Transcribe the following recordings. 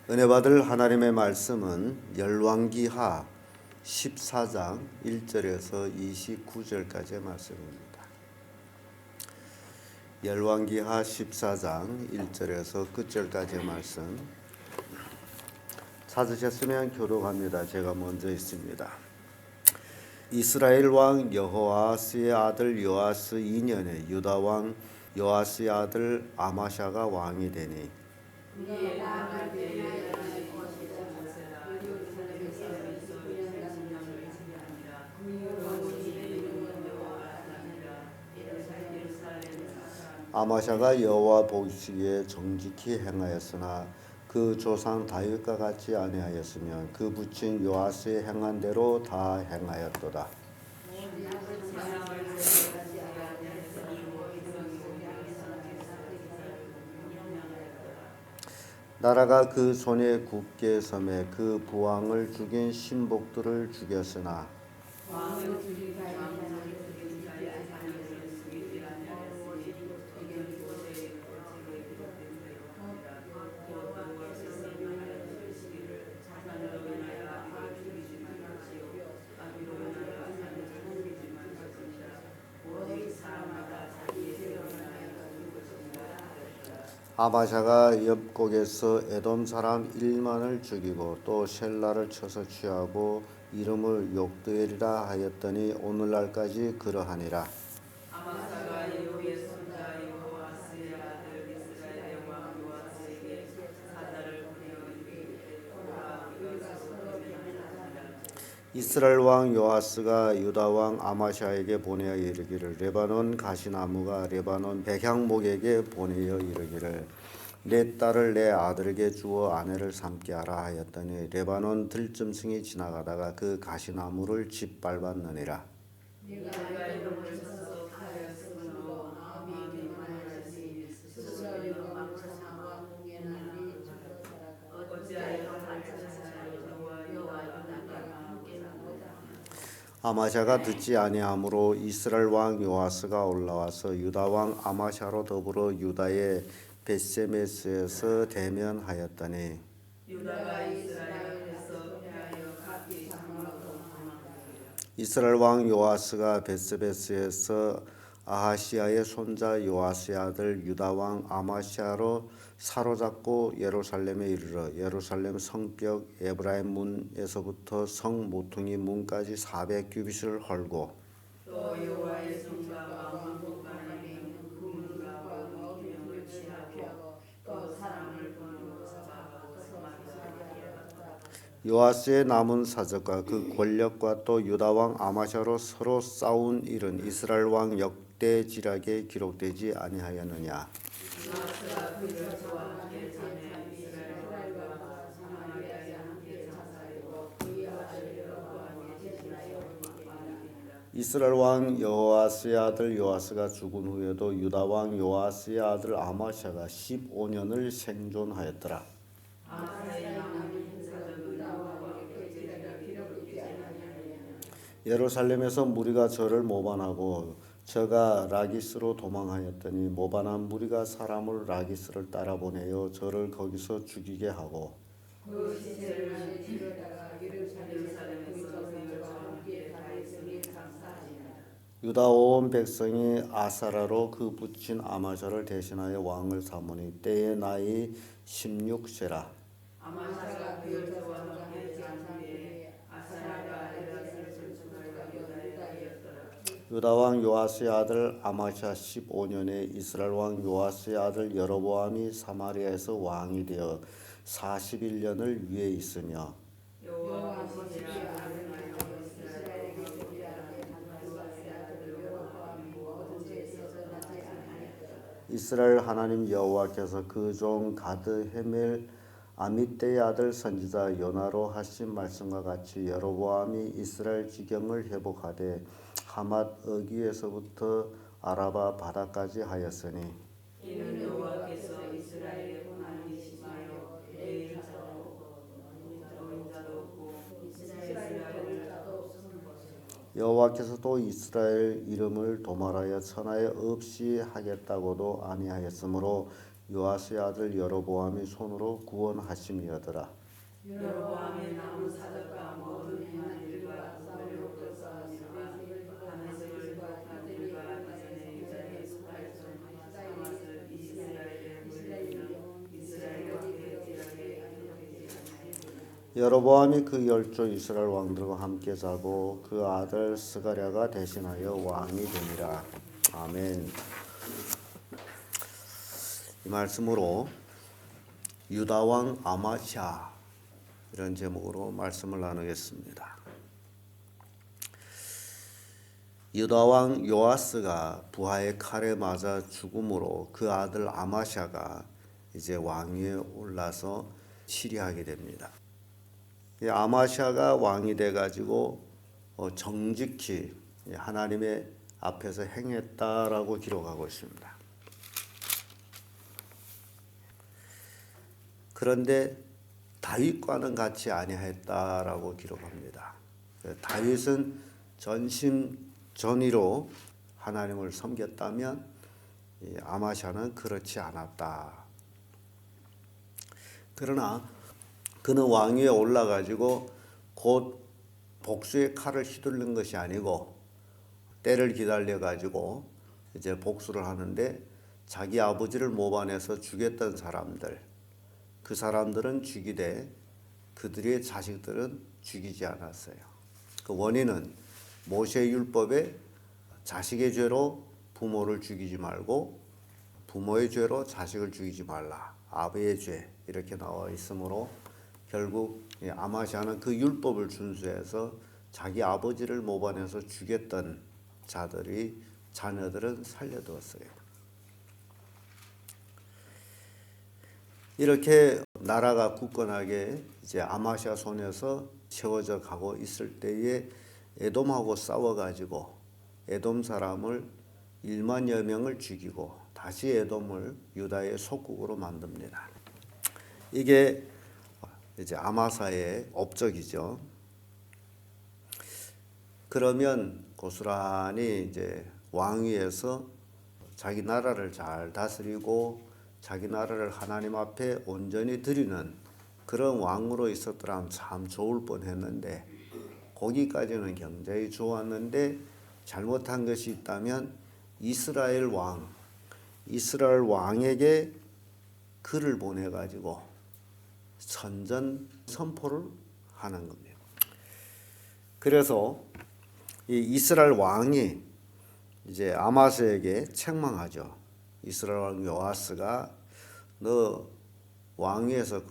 은혜 받을 하나님의 말씀은 열왕기하 14장 1절에서 29절까지의 말씀입니다. 열왕기하 14장 1절에서 끝절까지의 말씀 찾으셨으면 교독합니다. 제가 먼저 있습니다. 이스라엘 왕 여호아스의 아들 요아스 2년에 유다 왕 요아스의 아들 아마샤가 왕이 되니 아마샤가 여호와 보시기에 정직히 행하였으나 그 조상 다윗과 같이 아니하였으며 그 부친 요아스의 행한 대로 다 행하였도다. 나라가 그 손에 굳게 섬에 그 부왕을 죽인 신복들을 죽였으나 아마샤가 옆곡에서 에돔 사람 1만을 죽이고 또 셀라를 쳐서 취하고 이름을 욕드엘이라 하였더니 오늘날까지 그러하니라. 아마사가 예후의 손자 여호아스의 아들 이스라엘의 왕 요아스에게 사자를 보내어 이르기를 보라 여호와께서 이스라엘 왕 요아스가 유다 왕 아마샤에게 보내어 이르기를 레바논 가시나무가 레바논 백향목에게 보내어 이르기를 내 딸을 내 아들에게 주어 아내를 삼게 하라 하였더니 레바논 들짐승이 지나가다가 그 가시나무를 짓밟았느니라. 네가 이름을 쳐서 하였으므로 마음이 만하지 스스로 이름 망쳐나와 뭉게나니 어찌하여 하찮으시나요 너와 유다가 함께 나보다. 아마샤가 듣지 아니하므로 이스라엘 왕 요아스가 올라와서 유다 왕 아마샤로 더불어 유다의 벳세메스에서 대면하였더니 유다가 이스라엘 앞에서 패하여 각기 장막으로 도망하니라. 이스라엘 왕 요아스가 벳세메스에서 아하시아의 손자 요아스의 아들 유다 왕 아마샤로 사로잡고 예루살렘에 이르러 예루살렘 성벽 에브라임 문에서부터 성 모퉁이 문까지 400규빗을 헐고 또 여호와의 성과 왕국 안에 있는 그 문과 왕의 기명을 취하고 또 사람을 번으로 잡아가고 사마리아에 요아스의 남은 사적과 그 권력과 또 유다 왕 아마샤로 서로 싸운 일은 이스라엘 왕 역대지략에 기록되지 아니하였느냐. 요아스가 그들 저와 함께 자매 이스라엘과 사마리아에 함께 장사하고 그의 아들 여로보암의 제사에 왕이니라. 이스라엘 왕 여호아스의 아들 요아스가 죽은 후에도 유다 왕 요아스의 아들 아마샤가 15년을 생존하였더라. 아마사의 남은 사적은 여호와 역대지략에 기록되지 아니하느냐. 예루살렘에서 무리가 저를 모반하고 저가 라기스로 도망하였더니 모반한 무리가 사람을 라기스를 따라 보내어 저를 거기서 죽이게 하고 그 시체를 뒤로다가 예루살렘에서 그들과 함께 다윗에게 장사하니라. 유다 온 백성이 아사라로 그 부친 아마샤를 대신하여 왕을 삼으니 때의 나이 16세라. 아마사가 그들 저와 함께 장사하되 아사라가 엘라사를 전투하여 유다였더라. 유다 왕 요아스의 아들 아마샤 15년에 이스라엘 왕 요아스의 아들 여로보암이 사마리아에서 왕이 되어 41년을 위에 있으며 여호와 보시기에 아름다워 이스라엘에게 대비하게 한 요아스의 아들 여로보암이 모든 죄에서 떠나지 아니하였더라. 이스라엘 하나님 여호와께서 그 종 가드 헤멜 아미떼의 아들 선지자 요나로 하신 말씀과 같이 여로보암이 이스라엘 지경을 회복하되 하맛 어귀에서부터 아라바 바다까지 하였으니 이는 여호와께서 이스라엘의 고난이 심하여 내일 자도 노인자도 없고 이스라엘을 자도 없은 것이고 여호와께서 또 이스라엘 이름을 도말하여 천하에 없이 하겠다고도 아니하였으므로 요아스의 아들 여로보암이 손으로 구원하심이었더라. 여로보암의 남은 사적과 모든 행한 일과 그들의 옥토사니라 밤에서 율법과 그들과 이전에 유다의 스발전 하마스 이스라엘의 물리며 이스라엘 왕의 띠락에 여로보암이 그 10조 이스라엘 왕들과 함께 자고 그 아들 스가랴가 대신하여 왕이 되니라. 아멘. 이 말씀으로 유다 왕 아마샤 이런 제목으로 말씀을 나누겠습니다. 유다 왕 요아스가 부하의 칼에 맞아 죽음으로 그 아들 아마샤가 이제 왕위에 올라서 치리하게 됩니다. 이 아마샤가 왕이 돼 가지고 정직히 하나님의 앞에서 행했다라고 기록하고 있습니다. 그런데 다윗과는 같이 아니했다라고 기록합니다. 다윗은 전심전의로 하나님을 섬겼다면 아마샤는 그렇지 않았다. 그러나 그는 왕위에 올라가지고 곧 복수의 칼을 휘둘른 것이 아니고 때를 기다려 가지고 이제 복수를 하는데 자기 아버지를 모반해서 죽였던 사람들, 그 사람들은 죽이되 그들의 자식들은 죽이지 않았어요. 그 원인은 모세 율법에 자식의 죄로 부모를 죽이지 말고 부모의 죄로 자식을 죽이지 말라. 아비의 죄 이렇게 나와 있으므로 결국 아마샤는 그 율법을 준수해서 자기 아버지를 모반해서 죽였던 자녀들은 살려두었어요. 이렇게 나라가 굳건하게 이제 아마샤 손에서 채워져 가고 있을 때에 에돔하고 싸워가지고 에돔 사람을 1만여 명을 죽이고 다시 에돔을 유다의 속국으로 만듭니다. 이게 이제 아마사의 업적이죠. 그러면 고스란히 이제 왕위에서 자기 나라를 잘 다스리고 자기 나라를 하나님 앞에 온전히 드리는 그런 왕으로 있었더라면 참 좋을 뻔했는데 거기까지는 굉장히 좋았는데 잘못한 것이 있다면 이스라엘 왕에게 글을 보내가지고 선전 선포를 하는 겁니다. 그래서 이 이스라엘 왕이 이제 아마스에게 책망하죠. 이스라엘 왕 요아스가 너 왕위에서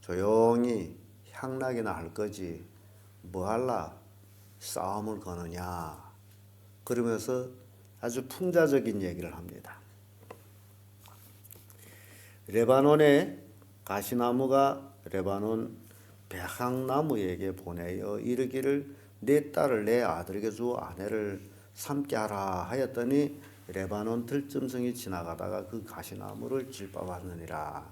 조용히 향락이나 할 거지 뭐 할라 싸움을 거느냐 그러면서 아주 풍자적인 얘기를 합니다. 레바논의 가시나무가 레바논 백향나무에게 보내어 이르기를 내 딸을 내 아들에게 주어 아내를 삼게 하라 하였더니 레바논 들짐승이 지나가다가 그 가시나무를 질밟았느니라.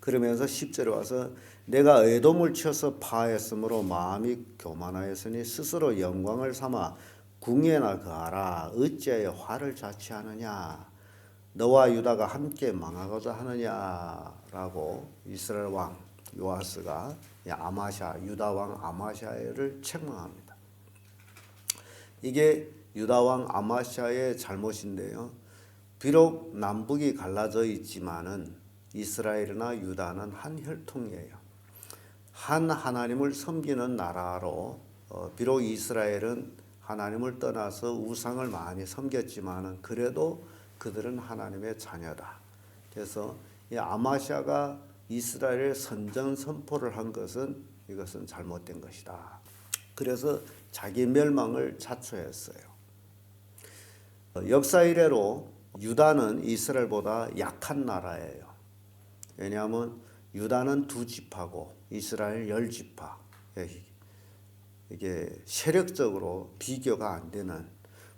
그러면서 10절에 와서 내가 에돔을 쳐서 파했으므로 마음이 교만하였으니 스스로 영광을 삼아 궁예나 거하라. 어찌하여 화를 자취하느냐 너와 유다가 함께 망하고자 하느냐라고 이스라엘 왕 요아스가 유다 왕 아마샤를 책망합니다. 이게 유다 왕 아마샤의 잘못인데요. 비록 남북이 갈라져 있지만은 이스라엘이나 유다는 한 혈통이에요. 한 하나님을 섬기는 나라로 비록 이스라엘은 하나님을 떠나서 우상을 많이 섬겼지만은 그래도 그들은 하나님의 자녀다. 그래서 이 아마샤가 이스라엘의 선전 선포를 한 것은 이것은 잘못된 것이다. 그래서 자기 멸망을 자초했어요. 역사 이래로 유다는 이스라엘보다 약한 나라예요. 왜냐하면 유다는 2지파고 이스라엘 10지파. 이게 세력적으로 비교가 안 되는.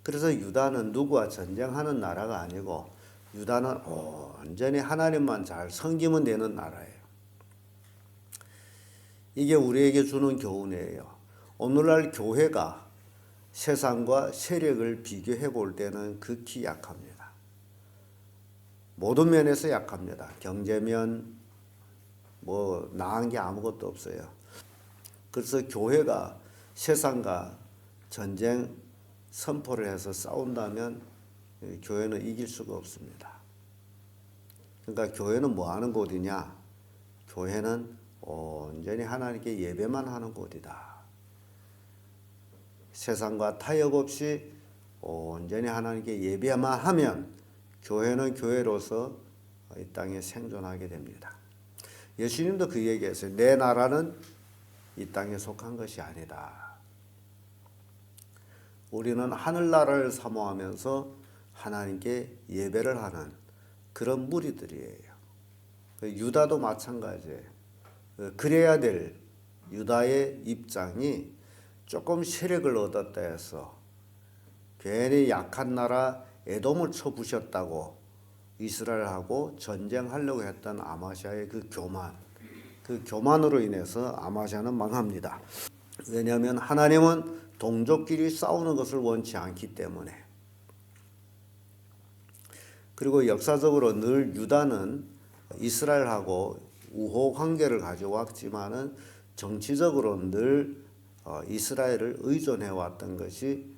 그래서 유다는 누구와 전쟁하는 나라가 아니고 유다는 온전히 하나님만 잘 섬기면 되는 나라예요. 이게 우리에게 주는 교훈이에요. 오늘날 교회가 세상과 세력을 비교해 볼 때는 극히 약합니다. 모든 면에서 약합니다. 경제면 뭐 나은 게 아무것도 없어요. 그래서 교회가 세상과 전쟁 선포를 해서 싸운다면 교회는 이길 수가 없습니다. 그러니까 교회는 뭐 하는 곳이냐? 교회는 온전히 하나님께 예배만 하는 곳이다. 세상과 타협 없이 온전히 하나님께 예배만 하면 교회는 교회로서 이 땅에 생존하게 됩니다. 예수님도 그 얘기했어요. 내 나라는 이 땅에 속한 것이 아니다. 우리는 하늘나라를 사모하면서 하나님께 예배를 하는 그런 무리들이에요. 유다도 마찬가지예요. 그래야 될 유다의 입장이 조금 세력을 얻었다 해서 괜히 약한 나라 에돔을 쳐부셨다고 이스라엘하고 전쟁하려고 했던 아마시아의 그 교만으로 인해서 아마시아는 망합니다. 왜냐하면 하나님은 동족끼리 싸우는 것을 원치 않기 때문에. 그리고 역사적으로 늘 유다는 이스라엘하고 우호 관계를 가져왔지만은 정치적으로 늘 이스라엘을 의존해 왔던 것이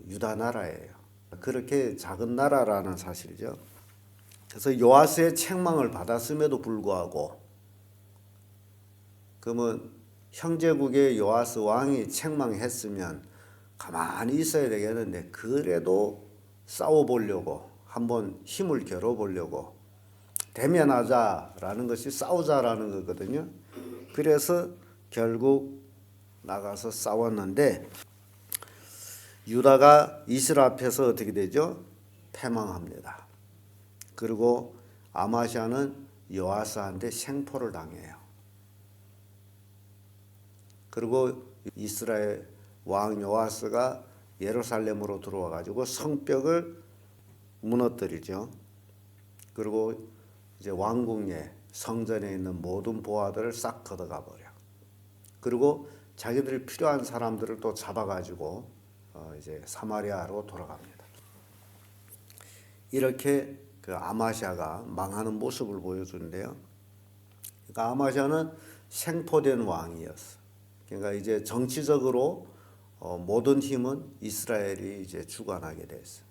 유다 나라예요. 그렇게 작은 나라라는 사실이죠. 그래서 요아스의 책망을 받았음에도 불구하고, 그러면 형제국의 요아스 왕이 책망했으면 가만히 있어야 되겠는데, 그래도 싸워보려고 한번 힘을 겨뤄보려고 대면하자라는 것이 싸우자라는 거거든요. 그래서 결국 나가서 싸웠는데 유다가 이스라엘 앞에서 어떻게 되죠? 패망합니다. 그리고 아마시아는 요아스한테 생포를 당해요. 그리고 이스라엘 왕 요아스가 예루살렘으로 들어와 가지고 성벽을 무너뜨리죠. 그리고 이제 왕궁에 성전에 있는 모든 보화들을 싹 걷어가 버려. 그리고 자기들이 필요한 사람들을 또 잡아가지고 이제 사마리아로 돌아갑니다. 이렇게 그 아마시아가 망하는 모습을 보여주는데요. 그러니까 아마시아는 생포된 왕이었어. 그러니까 이제 정치적으로 모든 힘은 이스라엘이 이제 주관하게 됐어.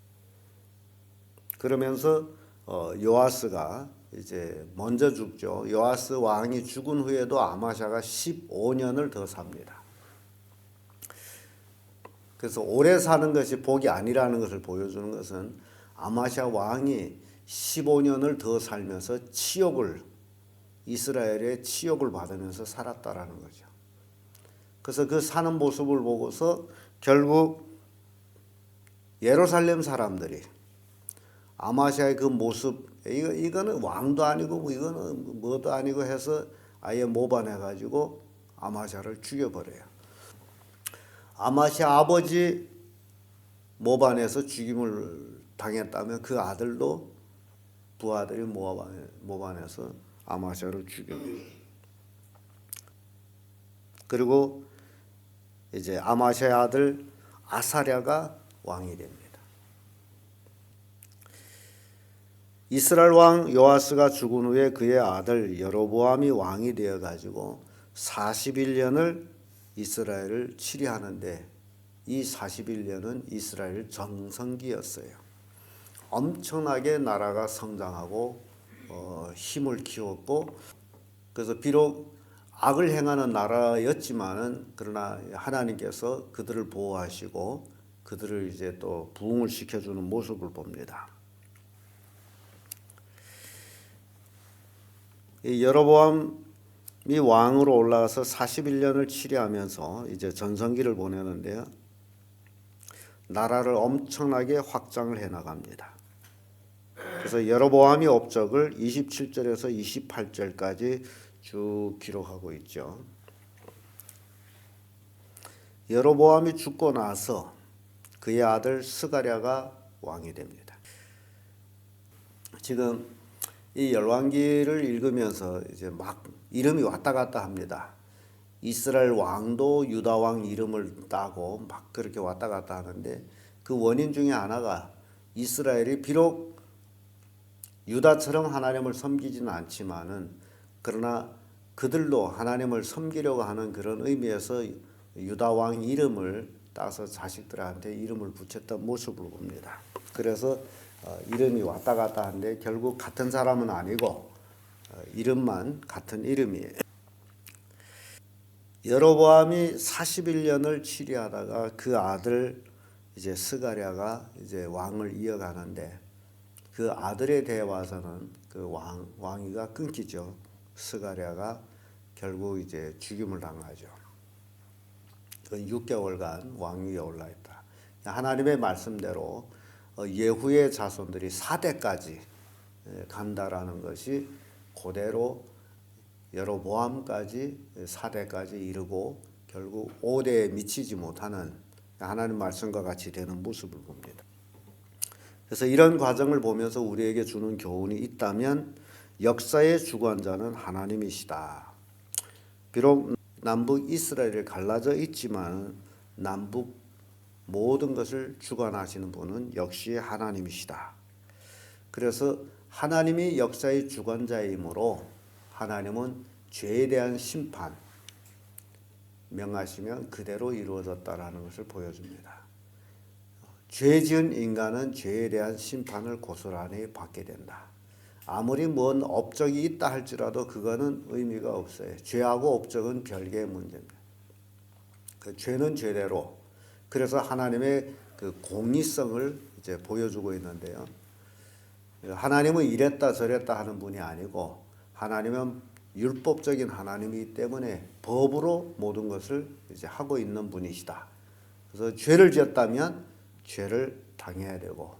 그러면서 요아스가 이제 먼저 죽죠. 요아스 왕이 죽은 후에도 아마시아가 15년을 더 삽니다. 그래서 오래 사는 것이 복이 아니라는 것을 보여주는 것은 아마시아 왕이 15년을 더 살면서 이스라엘의 치욕을 받으면서 살았다라는 거죠. 그래서 그 사는 모습을 보고서 결국 예루살렘 사람들이 아마시아의 그 모습, 이거는 왕도 아니고 이거는 뭐도 아니고 해서 아예 모반해 가지고 아마시아를 죽여버려요. 아마시아 아버지 모반해서 죽임을 당했다면 그 아들도 부하들이 모반해서 아마시아를 죽여요. 그리고 이제 아마시아의 아들 아사랴가 왕이 됩니다. 이스라엘 왕 요아스가 죽은 후에 그의 아들 여로보암이 왕이 되어 가지고 41년을 이스라엘을 치리하는데, 이 41년은 이스라엘 정성기였어요. 엄청나게 나라가 성장하고 힘을 키웠고, 그래서 비록 악을 행하는 나라였지만은 그러나 하나님께서 그들을 보호하시고 그들을 이제 또 부흥을 시켜주는 모습을 봅니다. 이 여로보암이 왕으로 올라가서 41년을 치리하면서 이제 전성기를 보내는데요. 나라를 엄청나게 확장을 해 나갑니다. 그래서 여로보암이 업적을 27절에서 28절까지 쭉 기록하고 있죠. 여로보암이 죽고 나서 그의 아들 스가랴가 왕이 됩니다. 지금 이 열왕기를 읽으면서 이제 막 이름이 왔다 갔다 합니다. 이스라엘 왕도 유다 왕 이름을 따고 막 그렇게 왔다 갔다 하는데, 그 원인 중에 하나가 이스라엘이 비록 유다처럼 하나님을 섬기지는 않지만은 그러나 그들도 하나님을 섬기려고 하는 그런 의미에서 유다 왕 이름을 따서 자식들한테 이름을 붙였던 모습을 봅니다. 그래서 이름이 왔다 갔다 하는데 결국 같은 사람은 아니고 이름만 같은 이름이에요. 여로보암이 41년을 치리하다가 그 아들 이제 스가랴가 이제 왕을 이어가는데 그 아들에 대해 와서는 그 왕위가 끊기죠. 스가랴가 결국 이제 죽임을 당하죠. 6개월간 왕위에 올라 있다. 하나님의 말씀대로 예후의 자손들이 4대까지 간다라는 것이 그대로 여로보암까지 4대까지 이르고 결국 5대에 미치지 못하는 하나님 말씀과 같이 되는 모습을 봅니다. 그래서 이런 과정을 보면서 우리에게 주는 교훈이 있다면 역사의 주관자는 하나님이시다. 비록 남북 이스라엘이 갈라져 있지만 남북 모든 것을 주관하시는 분은 역시 하나님이시다. 그래서 하나님이 역사의 주관자이므로 하나님은 죄에 대한 심판 명하시면 그대로 이루어졌다라는 것을 보여줍니다. 죄 지은 인간은 죄에 대한 심판을 고스란히 받게 된다. 아무리 뭔 업적이 있다 할지라도 그거는 의미가 없어요. 죄하고 업적은 별개의 문제입니다. 그 죄는 죄대로. 그래서 하나님의 그 공의성을 이제 보여주고 있는데요. 하나님은 이랬다 저랬다 하는 분이 아니고 하나님은 율법적인 하나님이기 때문에 법으로 모든 것을 이제 하고 있는 분이시다. 그래서 죄를 지었다면 죄를 당해야 되고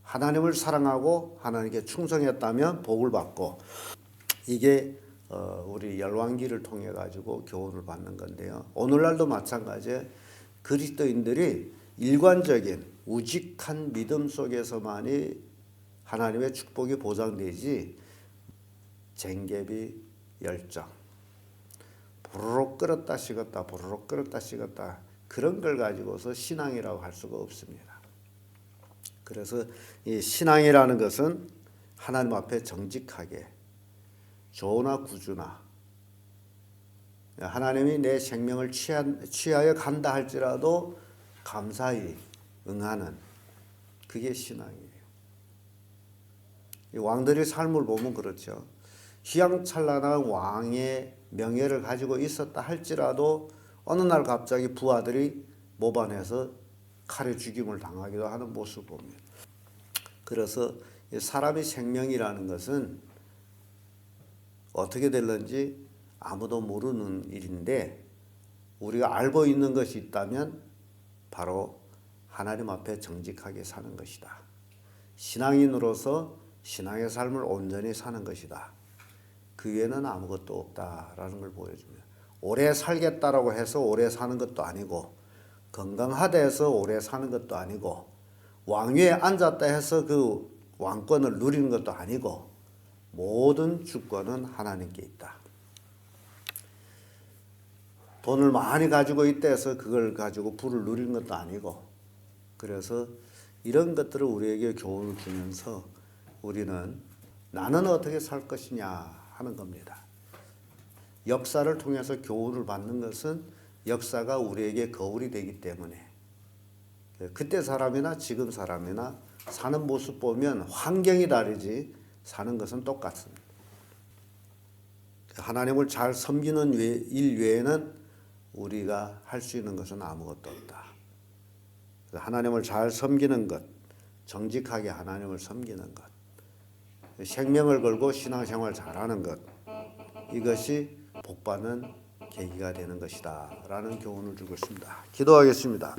하나님을 사랑하고 하나님께 충성했다면 복을 받고 이게 우리 열왕기를 통해 가지고 교훈을 받는 건데요. 오늘날도 마찬가지에 그리스도인들이 일관적인 우직한 믿음 속에서만이 하나님의 축복이 보장되지 쟁개비 열정 보르륵 끓었다 식었다 보르륵 끓었다 식었다 그런 걸 가지고서 신앙이라고 할 수가 없습니다. 그래서 이 신앙이라는 것은 하나님 앞에 정직하게 조나 구주나 하나님이 내 생명을 취하여 간다 할지라도 감사히 응하는 그게 신앙이에요. 이 왕들의 삶을 보면 그렇죠. 휘황찬란한 왕의 명예를 가지고 있었다 할지라도 어느 날 갑자기 부하들이 모반해서 칼에 죽임을 당하기도 하는 모습을 봅니다. 그래서 사람의 생명이라는 것은 어떻게 될는지 아무도 모르는 일인데 우리가 알고 있는 것이 있다면 바로 하나님 앞에 정직하게 사는 것이다. 신앙인으로서 신앙의 삶을 온전히 사는 것이다. 그 외에는 아무것도 없다라는 걸 보여줍니다. 오래 살겠다라고 해서 오래 사는 것도 아니고 건강하다 해서 오래 사는 것도 아니고 왕위에 앉았다 해서 그 왕권을 누리는 것도 아니고 모든 주권은 하나님께 있다. 돈을 많이 가지고 있다 해서 그걸 가지고 부를 누리는 것도 아니고 그래서 이런 것들을 우리에게 교훈을 주면서 우리는 나는 어떻게 살 것이냐 하는 겁니다. 역사를 통해서 교훈을 받는 것은 역사가 우리에게 거울이 되기 때문에 그때 사람이나 지금 사람이나 사는 모습 보면 환경이 다르지 사는 것은 똑같습니다. 하나님을 잘 섬기는 일 외에는 우리가 할 수 있는 것은 아무것도 없다. 하나님을 잘 섬기는 것, 정직하게 하나님을 섬기는 것, 생명을 걸고 신앙생활 잘하는 것, 이것이 복받는 계기가 되는 것이다 라는 교훈을 주고 있습니다. 기도하겠습니다.